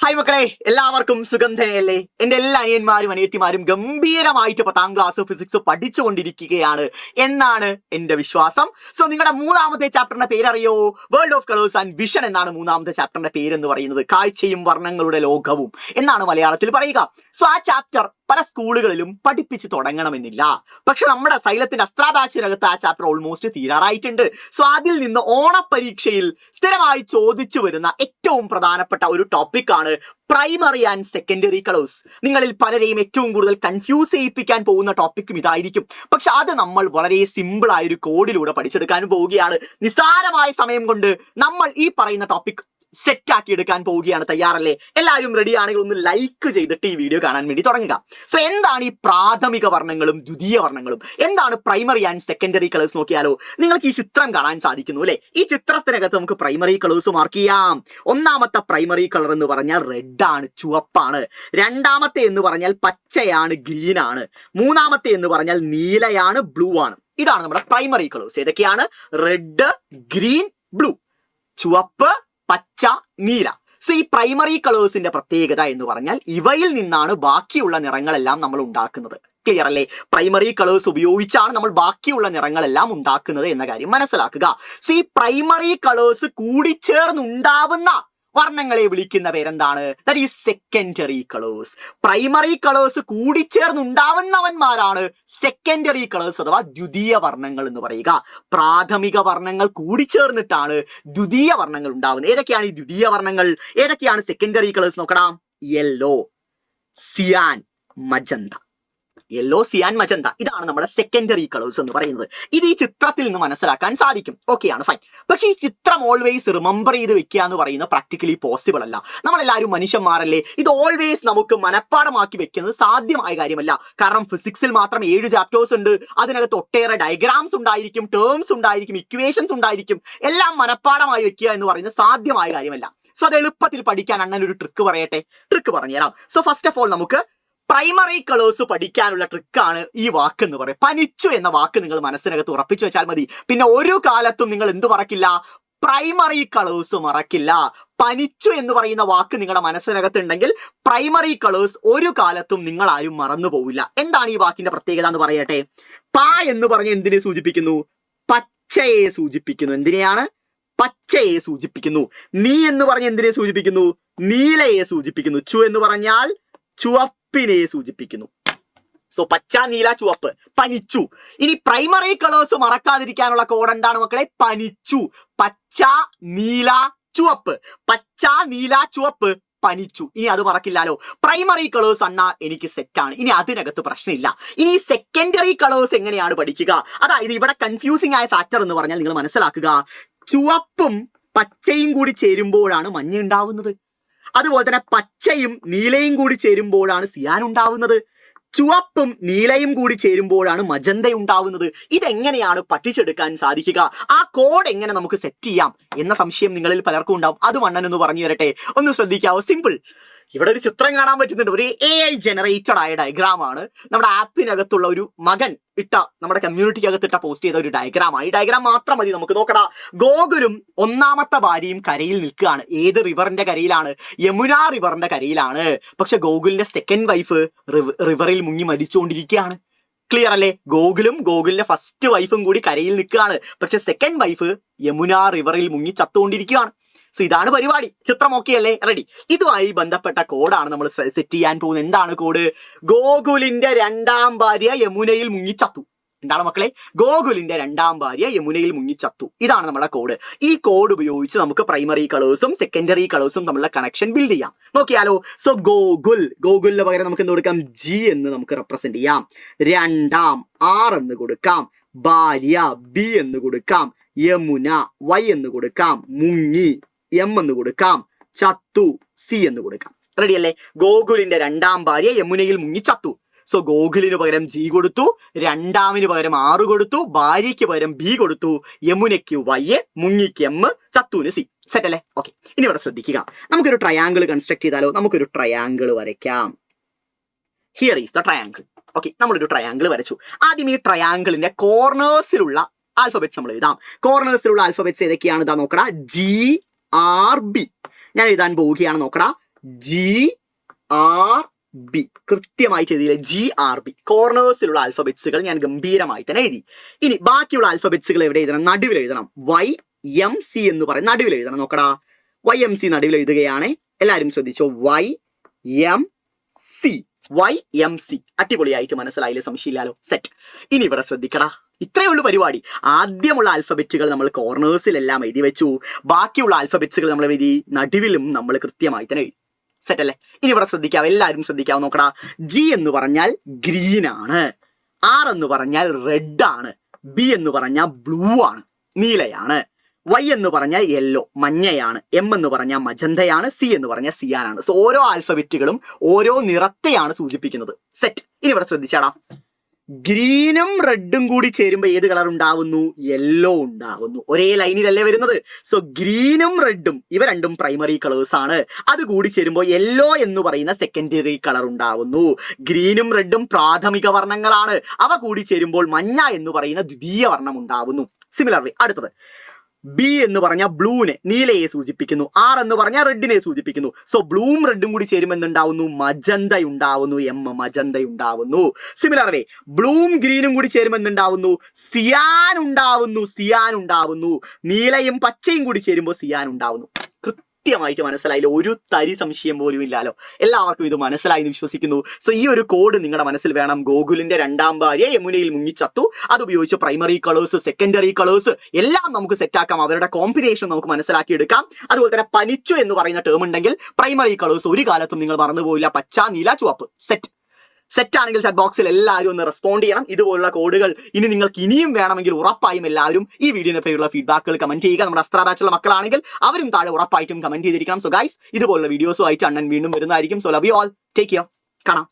Hi മക്കളെ, എല്ലാവർക്കും സുഖം തന്നെയല്ലേ? എന്റെ എല്ലാ അനിയന്മാരും അനിയത്തിമാരും ഗംഭീരമായിട്ട് 10ാം ക്ലാസ് ഫിസിക്സ് പഠിച്ചുകൊണ്ടിരിക്കുകയാണ് എന്നാണ് എന്റെ വിശ്വാസം. സോ നിങ്ങളുടെ മൂന്നാമത്തെ ചാപ്റ്ററിന്റെ പേരറിയോ? World of colours and vision എന്നാണ് മൂന്നാമത്തെ ചാപ്റ്ററിന്റെ പേരെന്ന് പറയുന്നത്. കാഴ്ചയും വർണ്ണങ്ങളുടെ ലോകവും എന്നാണ് മലയാളത്തിൽ പറയുക. സോ ആ ചാപ്റ്റർ പല സ്കൂളുകളിലും പഠിപ്പിച്ച് തുടങ്ങണമെന്നില്ല. പക്ഷെ നമ്മുടെ സൈലത്തിന്റെ അസ്ത്ര ബാച്ചിനകത്ത് ആ ചാപ്റ്റർ ഓൾമോസ്റ്റ് തീരാറായിട്ടുണ്ട്. സോ അതിൽ നിന്ന് ഓണപരീക്ഷയിൽ സ്ഥിരമായി ചോദിച്ചു വരുന്ന ഏറ്റവും പ്രധാനപ്പെട്ട ഒരു ടോപ്പിക്കാണ് പ്രൈമറി ആൻഡ് സെക്കൻഡറി കളേഴ്സ്. നിങ്ങളിൽ പലരെയും ഏറ്റവും കൂടുതൽ കൺഫ്യൂസ് ചെയ്യിപ്പിക്കാൻ പോകുന്ന ടോപ്പിക്കും ഇതായിരിക്കും. പക്ഷെ അത് നമ്മൾ വളരെ സിമ്പിൾ ആയ ഒരു കോഡിലൂടെ പഠിച്ചെടുക്കാൻ പോവുകയാണ്. നിസ്സാരമായ സമയം കൊണ്ട് നമ്മൾ ഈ പറയുന്ന ടോപ്പിക് സെറ്റ് ആക്കി എടുക്കാൻ പോവുകയാണ്. തയ്യാറല്ലേ? എല്ലാവരും റെഡി ആണെങ്കിൽ ഒന്ന് ലൈക്ക് ചെയ്തിട്ട് ഈ വീഡിയോ കാണാൻ വേണ്ടി തുടങ്ങുക. സോ എന്താണ് ഈ പ്രാഥമിക വർണ്ണങ്ങളും ദ്വിതീയ വർണ്ണങ്ങളും? എന്താണ് പ്രൈമറി ആൻഡ് സെക്കൻഡറി കളേഴ്സ്? നോക്കിയാലോ, നിങ്ങൾക്ക് ഈ ചിത്രം കാണാൻ സാധിക്കുന്നു അല്ലെ? ഈ ചിത്രത്തിനകത്ത് നമുക്ക് പ്രൈമറി കളേഴ്സ് മാർക്ക് ചെയ്യാം. ഒന്നാമത്തെ പ്രൈമറി കളർ എന്ന് പറഞ്ഞാൽ റെഡ് ആണ്, ചുവപ്പാണ്. രണ്ടാമത്തെ എന്ന് പറഞ്ഞാൽ പച്ചയാണ്, ഗ്രീൻ ആണ്. മൂന്നാമത്തെ എന്ന് പറഞ്ഞാൽ നീലയാണ്, ബ്ലൂ ആണ്. ഇതാണ് നമ്മുടെ പ്രൈമറി കളേഴ്സ്. ഏതൊക്കെയാണ്? റെഡ്, ഗ്രീൻ, ബ്ലൂ, ചുവപ്പ്, പച്ച, നീല. സോ ഈ പ്രൈമറി കളേഴ്സിന്റെ പ്രത്യേകത എന്ന് പറഞ്ഞാൽ ഇവയിൽ നിന്നാണ് ബാക്കിയുള്ള നിറങ്ങളെല്ലാം നമ്മൾ ഉണ്ടാക്കുന്നത്. ക്ലിയർ അല്ലേ? പ്രൈമറി കളേഴ്സ് ഉപയോഗിച്ചാണ് നമ്മൾ ബാക്കിയുള്ള നിറങ്ങളെല്ലാം ഉണ്ടാക്കുന്നത് എന്ന കാര്യം മനസ്സിലാക്കുക. സോ ഈ പ്രൈമറി കളേഴ്സ് കൂടിച്ചേർന്നുണ്ടാവുന്ന വർണ്ണങ്ങളെ വിളിക്കുന്ന പേരെന്താണ്? That is secondary colours. Primary colours കൂടിച്ചേർന്നുണ്ടാവുന്നവന്മാരാണ് സെക്കൻഡറി കളേഴ്സ് അഥവാ ദ്വിതീയ വർണ്ണങ്ങൾ എന്ന് പറയുക. പ്രാഥമിക വർണ്ണങ്ങൾ കൂടിച്ചേർന്നിട്ടാണ് ദ്വിതീയ വർണ്ണങ്ങൾ ഉണ്ടാവുന്നത്. ഏതൊക്കെയാണ് ഈ ദ്വിതീയ വർണ്ണങ്ങൾ? ഏതൊക്കെയാണ് സെക്കൻഡറി കളേഴ്സ്? നോക്കണം. യെല്ലോ, സിയാൻ, മജന്ത. യെല്ലോ, സിയാൻ, മജന്ത, ഇതാണ് നമ്മുടെ സെക്കൻഡറി കളേഴ്സ് എന്ന് പറയുന്നത്. ഇത് ഈ ചിത്രത്തിൽ നിന്ന് മനസ്സിലാക്കാൻ സാധിക്കും. ഓക്കെയാണ്, ഫൈൻ. പക്ഷെ ഈ ചിത്രം ഓൾവേസ് റിമെമ്പർ ചെയ്ത് വെക്കുക എന്ന് പറയുന്നത് പ്രാക്ടിക്കലി പോസിബിൾ അല്ല. നമ്മളെല്ലാവരും മനുഷ്യന്മാരല്ലേ? ഇത് ഓൾവേസ് നമുക്ക് മനഃപ്പാടമാക്കി വെക്കുന്നത് സാധ്യമായ കാര്യമല്ല. കാരണം ഫിസിക്സിൽ മാത്രം 7 ചാപ്റ്റേഴ്സ് ഉണ്ട്. അതിനകത്ത് ഒട്ടേറെ ഡയഗ്രാംസ് ഉണ്ടായിരിക്കും, ടേംസ് ഉണ്ടായിരിക്കും, ഇക്വേഷൻസ് ഉണ്ടായിരിക്കും. എല്ലാം മനഃപ്പാടമായി വെക്കുക എന്ന് പറയുന്നത് സാധ്യമായ കാര്യമല്ല. സോ അത് എളുപ്പത്തിൽ പഠിക്കാൻ അണ്ണൻ ഒരു ട്രിക്ക് പറയട്ടെ. ട്രിക്ക് പറഞ്ഞുതരാം. സോ ഫസ്റ്റ് ഓഫ് ഓൾ നമുക്ക് പ്രൈമറി കളേഴ്സ് പഠിക്കാനുള്ള ട്രിക്കാണ് ഈ വാക്ക് എന്ന് പറയും. പനിച്ചു എന്ന വാക്ക് നിങ്ങൾ മനസ്സിനകത്ത് ഉറപ്പിച്ചു വെച്ചാൽ മതി. പിന്നെ ഒരു കാലത്തും നിങ്ങൾ എന്ത് മറക്കില്ല? പ്രൈമറി കളേഴ്സ് മറക്കില്ല. പനിച്ചു എന്ന് പറയുന്ന വാക്ക് നിങ്ങളുടെ മനസ്സിനകത്ത് ഉണ്ടെങ്കിൽ പ്രൈമറി കളേഴ്സ് ഒരു കാലത്തും നിങ്ങൾ ആരും മറന്നു പോവില്ല. എന്താണ് ഈ വാക്കിന്റെ പ്രത്യേകത എന്ന് പറയട്ടെ. പ എന്ന് പറഞ്ഞ് എന്തിനെ സൂചിപ്പിക്കുന്നു? പച്ചയെ സൂചിപ്പിക്കുന്നു. എന്തിനെയാണ്? പച്ചയെ സൂചിപ്പിക്കുന്നു. നീ എന്ന് പറഞ്ഞ് എന്തിനെ സൂചിപ്പിക്കുന്നു? നീലയെ സൂചിപ്പിക്കുന്നു. ചു എന്ന് പറഞ്ഞാൽ ചുവപ്പിനെ സൂചിപ്പിക്കുന്നു. സോ പച്ച, നീല, ചുവപ്പ്, പനിച്ചു. ഇനി പ്രൈമറി കളേഴ്സ് മറക്കാതിരിക്കാനുള്ള കോഡ് എന്താണ് മക്കളെ? പനിച്ചു. പച്ച, നീല, ചുവപ്പ്. പച്ച, നീല, ചുവപ്പ്, പനിച്ചു. ഇനി അത് മറക്കില്ലാലോ. പ്രൈമറി കളേഴ്സ് അണ്ണാ എനിക്ക് സെറ്റാണ്. ഇനി അതിനകത്ത് പ്രശ്നമില്ല. ഇനി സെക്കൻഡറി കളേഴ്സ് എങ്ങനെയാണ് പഠിക്കുക? അതായത് ഇവിടെ കൺഫ്യൂസിംഗ് ആയ ഫാക്ടർ എന്ന് പറഞ്ഞാൽ നിങ്ങൾ മനസ്സിലാക്കുക, ചുവപ്പും പച്ചയും കൂടി ചേരുമ്പോഴാണ് മഞ്ഞ ഉണ്ടാവുന്നത്. അതുപോലെ തന്നെ പച്ചയും നീലയും കൂടി ചേരുമ്പോഴാണ് സിയാൻ ഉണ്ടാവുന്നത്. ചുവപ്പും നീലയും കൂടി ചേരുമ്പോഴാണ് മജന്ത ഉണ്ടാവുന്നത്. ഇതെങ്ങനെയാണ് പഠിച്ചെടുക്കാൻ സാധിക്കുക? ആ കോഡ് എങ്ങനെ നമുക്ക് സെറ്റ് ചെയ്യാം എന്ന സംശയം നിങ്ങളിൽ പലർക്കും ഉണ്ടാവും. അത് മണ്ണൻ ഒന്ന് പറഞ്ഞു തരട്ടെ. ഒന്ന് ശ്രദ്ധിക്കാവോ? സിമ്പിൾ. ഇവിടെ ഒരു ചിത്രം കാണാൻ പറ്റുന്നുണ്ട്. ഒരു AI ജനറേറ്റഡ് ആയ ഡയഗ്രാം ആണ്. നമ്മുടെ ആപ്പിനകത്തുള്ള ഒരു മകൻ ഇട്ട, നമ്മുടെ കമ്മ്യൂണിറ്റിക്കകത്ത് ഇട്ട പോസ്റ്റ് ചെയ്ത ഒരു ഡയഗ്രാമാണ്. ഈ ഡയഗ്രാം മാത്രം മതി നമുക്ക് നോക്കടാ. ഗോകുലും ഒന്നാമത്തെ ഭാര്യയും കരയിൽ നിൽക്കുകയാണ്. ഏത് റിവറിന്റെ കരയിലാണ്? യമുന റിവറിന്റെ കരയിലാണ്. പക്ഷെ ഗോകുലിന്റെ സെക്കൻഡ് വൈഫ് റിവറിൽ മുങ്ങി മരിച്ചുകൊണ്ടിരിക്കുകയാണ്. ക്ലിയർ അല്ലേ? ഗോകുലും ഗോകുലിന്റെ ഫസ്റ്റ് വൈഫും കൂടി കരയിൽ നിൽക്കുകയാണ്. പക്ഷെ സെക്കൻഡ് വൈഫ് യമുന റിവറിൽ മുങ്ങി ചത്തുകൊണ്ടിരിക്കുകയാണ്. സോ ഇതാണ് പരിപാടി. ചിത്രം ഓക്കെ അല്ലേ? റെഡി. ഇതുമായി ബന്ധപ്പെട്ട കോഡാണ് നമ്മൾ സെറ്റ് ചെയ്യാൻ പോകുന്നത്. എന്താണ് കോഡ്? ഗോകുലിന്റെ രണ്ടാം ഭാര്യ യമുനയിൽ മുങ്ങിച്ചത്തു. എന്താണ് മക്കളെ? ഗോകുലിന്റെ രണ്ടാം ഭാര്യ യമുനയിൽ മുങ്ങിച്ചത്തു. ഇതാണ് നമ്മുടെ കോഡ്. ഈ കോഡ് ഉപയോഗിച്ച് നമുക്ക് പ്രൈമറി കളേഴ്സും സെക്കൻഡറി കളേഴ്സും തമ്മിലുള്ള കണക്ഷൻ ബിൽഡ് ചെയ്യാം. നോക്കിയാലോ. സോ ഗോകുലിന് പകരം നമുക്ക് എന്ത് കൊടുക്കാം? G എന്ന് നമുക്ക് റെപ്രസെന്റ് ചെയ്യാം. രണ്ടാം R എന്ന് കൊടുക്കാം. ഭാര്യ B എന്ന് കൊടുക്കാം. യമുന Y എന്ന് കൊടുക്കാം. മുങ്ങി M എന്ന് കൊടുക്കാം. ചത്തു C എന്ന് കൊടുക്കാം. റെഡി അല്ലേ? ഗോകുലിന്റെ രണ്ടാം ഭാര്യ യമുനയിൽ മുങ്ങി ചത്തു. സോ ഗോകുലിന് പകരം G കൊടുത്തു, രണ്ടാമിന് പകരം R കൊടുത്തു, ഭാര്യയ്ക്ക് പകരം B കൊടുത്തു, യമുനയ്ക്ക് Y, മുങ്ങിക്ക് M, ചത്തുവിന് C. സെറ്റ് അല്ലേ? ഓക്കെ. ഇനി ഇവിടെ ശ്രദ്ധിക്കുക. നമുക്കൊരു ട്രയാങ്കിൾ കൺസ്ട്രക്ട് ചെയ്താലോ? നമുക്കൊരു ട്രയാങ്കിൾ വരയ്ക്കാം. Here is the triangle. Okay, നമ്മളൊരു ട്രയാങ്കിൾ വരച്ചു. ആദ്യം ഈ ട്രയാങ്കിളിന്റെ കോർണേഴ്സിലുള്ള ആൽഫബറ്റ്സ് നമ്മൾ എഴുതാം. കോർണേഴ്സിലുള്ള ആൽഫബറ്റ്സ് ഏതൊക്കെയാണ്? ഇതാ നോക്കടാ. GRB. ഞാൻ എഴുതാൻ പോവുകയാണ്. നോക്കടാ. GRB. കൃത്യമായിട്ട് എഴുതിയില്ലേ? GRB. കോർണേഴ്സിലുള്ള ആൽഫബറ്റ്സുകൾ ഞാൻ ഗംഭീരമായി തന്നെ എഴുതി. ഇനി ബാക്കിയുള്ള ആൽഫബറ്റ്സുകൾ എവിടെ എഴുതണം? നടുവിൽ എഴുതണം. YMC എന്ന് പറയും, നടുവിൽ എഴുതണം. നോക്കടാ, YMC നടുവിൽ എഴുതുകയാണ്. എല്ലാവരും ശ്രദ്ധിച്ചോ, YMC. അടിപൊളിയായിട്ട് മനസ്സിലായില്ലേ? സംശയമില്ലാലോ? സെറ്റ്. ഇനി ഇവിടെ ശ്രദ്ധിക്കടാ, ഇത്രയേ ഉള്ളൂ പരിപാടി. ആദ്യമുള്ള ആൽഫബറ്റുകൾ നമ്മൾ കോർണേഴ്സിലെല്ലാം എഴുതി വെച്ചു. ബാക്കിയുള്ള ആൽഫബറ്റ്സുകൾ നമ്മൾ എഴുതി നടുവിലും നമ്മൾ കൃത്യമായി തന്നെ എഴുതി. സെറ്റ് അല്ലേ? ഇനി ഇവിടെ ശ്രദ്ധിക്കാം, എല്ലാവരും ശ്രദ്ധിക്കാം. നോക്കടാ, G എന്ന് പറഞ്ഞാൽ ഗ്രീൻ ആണ്, R എന്ന് പറഞ്ഞാൽ റെഡ് ആണ്, B എന്ന് പറഞ്ഞാൽ ബ്ലൂ ആണ്, നീലയാണ്, Y എന്ന് പറഞ്ഞാൽ യെല്ലോ മഞ്ഞയാണ്, M എന്ന് പറഞ്ഞാൽ മജന്തയാണ്, C എന്ന് പറഞ്ഞാൽ സിയാനാണ്. സോ ഓരോ ആൽഫബറ്റുകളും ഓരോ നിറത്തെയാണ് സൂചിപ്പിക്കുന്നത്. സെറ്റ്. ഇനി ഇവിടെ ശ്രദ്ധിച്ചാടാ, ഗ്രീനും റെഡും കൂടി ചേരുമ്പോൾ ഏത് കളർ ഉണ്ടാവുന്നു? യെല്ലോ ഉണ്ടാവുന്നു. ഒരേ ലൈനിലല്ലേ വരുന്നത്? സോ ഗ്രീനും റെഡും ഇവ രണ്ടും പ്രൈമറി കളേഴ്സ് ആണ്. അത് കൂടി ചേരുമ്പോൾ യെല്ലോ എന്ന് പറയുന്ന സെക്കൻഡറി കളർ ഉണ്ടാവുന്നു. ഗ്രീനും റെഡും പ്രാഥമിക വർണ്ണങ്ങളാണ്. അവ കൂടി ചേരുമ്പോൾ മഞ്ഞ എന്ന് പറയുന്ന ദ്വിതീയ വർണ്ണം ഉണ്ടാവുന്നു. സിമിലർലി അടുത്തത്, B എന്ന് പറഞ്ഞാൽ ബ്ലൂവിനെ, നീലയെ സൂചിപ്പിക്കുന്നു. R എന്ന് പറഞ്ഞാൽ റെഡിനെ സൂചിപ്പിക്കുന്നു. സോ ബ്ലൂവും റെഡും കൂടി ചേരുമ്പോൾ എന്തുണ്ടാവുന്നു? മജന്ത ഉണ്ടാവുന്നു. M മജന്ത ഉണ്ടാവുന്നു. സിമിലർലി ബ്ലൂവും ഗ്രീനും കൂടി ചേരുമ്പോൾ എന്തുണ്ടാവുന്നു? സിയാൻ ഉണ്ടാവുന്നു. നീലയും പച്ചയും കൂടി ചേരുമ്പോൾ സിയാൻ ഉണ്ടാവുന്നു. കൃത്യമായിട്ട് മനസ്സിലായില്ല? ഒരു തരി സംശയം പോലും ഇല്ലാലോ? എല്ലാവർക്കും ഇത് മനസ്സിലായി എന്ന് വിശ്വസിക്കുന്നു. സോ ഈ ഒരു കോഡ് നിങ്ങളുടെ മനസ്സിൽ വേണം. ഗോകുലിന്റെ രണ്ടാം ഭാര്യ യമുനയിൽ മുങ്ങിച്ചത്തു. അതുപയോഗിച്ച് പ്രൈമറി കളേഴ്സ്, സെക്കൻഡറി കളേഴ്സ് എല്ലാം നമുക്ക് സെറ്റാക്കാം. അവരുടെ കോമ്പിനേഷൻ നമുക്ക് മനസ്സിലാക്കി എടുക്കാം. അതുപോലെ തന്നെ പനിച്ചു എന്ന് പറയുന്ന ടേം ഉണ്ടെങ്കിൽ പ്രൈമറി കളേഴ്സ് ഒരു കാലത്തും നിങ്ങൾ മറന്നുപോയില്ല. പച്ച, നീല, ചുവപ്പ്. സെറ്റ് ആണെങ്കിൽ ചാറ്റ് ബോക്സിൽ എല്ലാവരും ഒന്ന് റെസ്പോണ്ട് ചെയ്യണം. ഇതുപോലുള്ള കോഡുകൾ ഇനി നിങ്ങൾക്ക് ഇനിയും വേണമെങ്കിൽ ഉറപ്പായും എല്ലാവരും ഈ വീഡിയോനെ പറ്റിയുള്ള ഫീഡ്ബാക്കുകൾ കമന്റ് ചെയ്യുക. നമ്മുടെ അസ്ത്ര ബാച്ചുള്ള മക്കളാണെങ്കിൽ അവരും താഴെ ഉറപ്പായിട്ടും കമന്റ് ചെയ്തിരിക്കണം. സോ ഗൈസ്, ഇതുപോലുള്ള വീഡിയോസുമായിട്ട് അണ്ണൻ വീണ്ടും വരുന്നതായിരിക്കും. So love you all, take care, കാണാം.